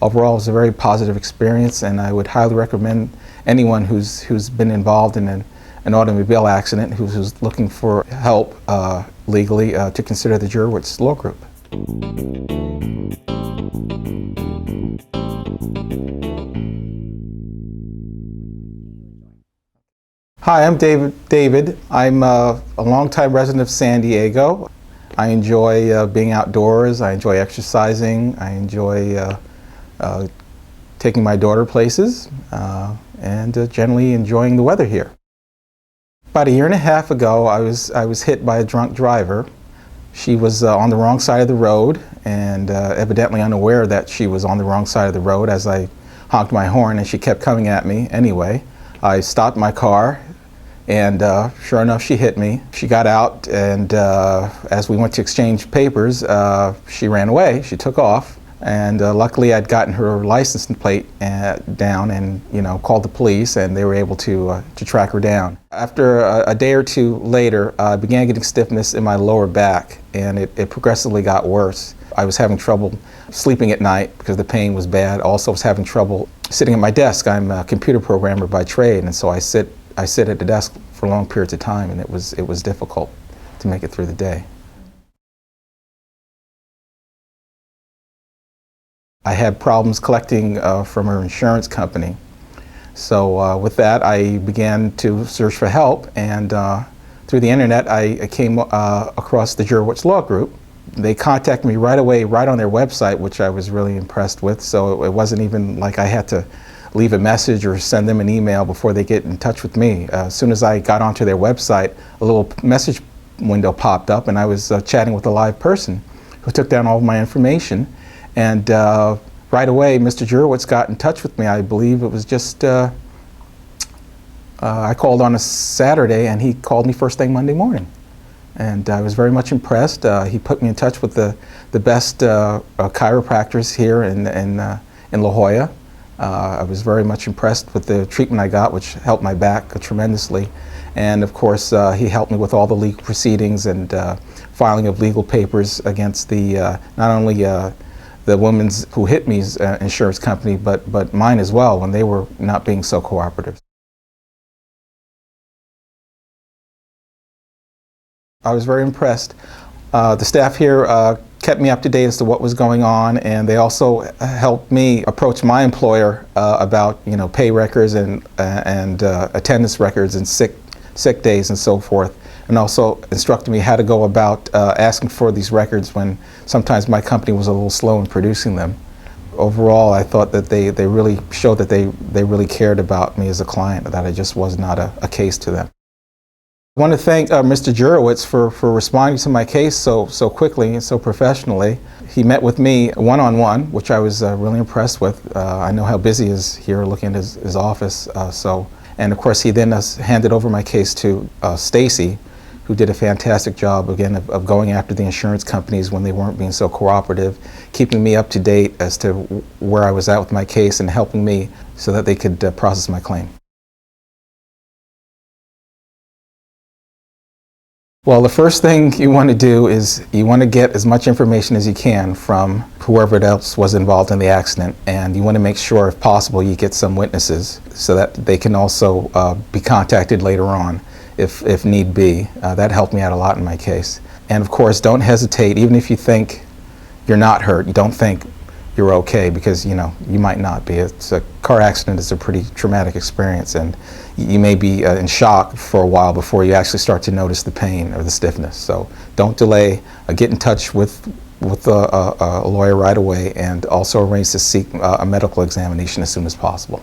overall, it was a very positive experience, and I would highly recommend anyone who's been involved in an automobile accident, who's looking for help legally, to consider the Jurewitz Law Group. Hi, I'm David. I'm a longtime resident of San Diego. I enjoy being outdoors. I enjoy exercising. I enjoy taking my daughter places, and generally enjoying the weather here. About a year and a half ago, I was hit by a drunk driver. She was on the wrong side of the road, and evidently unaware that she was on the wrong side of the road as I honked my horn, and she kept coming at me anyway. I stopped my car, and sure enough, she hit me. She got out, and as we went to exchange papers, she ran away. She took off, and luckily I'd gotten her license plate down, and called the police, and they were able to track her down. After a day or two later, I began getting stiffness in my lower back, and it progressively got worse. I was having trouble sleeping at night because the pain was bad. Also was having trouble sitting at my desk. I'm a computer programmer by trade, and so I sit at the desk for long periods of time, and it was difficult to make it through the day. I had problems collecting from her insurance company. So with that, I began to search for help, and through the internet, I came across the Jurewitz Law Group. They contacted me right away, right on their website, which I was really impressed with. So it wasn't even like I had to leave a message or send them an email before they get in touch with me. As soon as I got onto their website, a little message window popped up, and I was chatting with a live person who took down all of my information. And right away, Mr. Jurewitz got in touch with me. I believe it was just, I called on a Saturday, and he called me first thing Monday morning. And I was very much impressed. He put me in touch with the best chiropractors here in La Jolla. I was very much impressed with the treatment I got, which helped my back tremendously. And of course, he helped me with all the legal proceedings and filing of legal papers against the not only the woman's who hit me's insurance company, but mine as well, when they were not being so cooperative. I was very impressed. The staff here kept me up to date as to what was going on, and they also helped me approach my employer about pay records and attendance records and sick days and so forth, and also instructed me how to go about asking for these records when sometimes my company was a little slow in producing them. Overall, I thought that they really showed that they really cared about me as a client, that I just was not a case to them. I want to thank Mr. Jurewitz for responding to my case so quickly and so professionally. He met with me one-on-one, which I was really impressed with. I know how busy he is here looking at his office. And of course, he then handed over my case to Stacy, who did a fantastic job, again, of going after the insurance companies when they weren't being so cooperative, keeping me up to date as to where I was at with my case and helping me so that they could process my claim. Well, the first thing you want to do is you want to get as much information as you can from whoever else was involved in the accident, and you want to make sure, if possible, you get some witnesses so that they can also be contacted later on if need be. That helped me out a lot in my case. And of course, don't hesitate, even if you think you're not hurt, you don't think you're okay, because you might not be. It's a car accident is a pretty traumatic experience, and you may be in shock for a while before you actually start to notice the pain or the stiffness. So don't delay. Get in touch with a lawyer right away, and also arrange to seek a medical examination as soon as possible.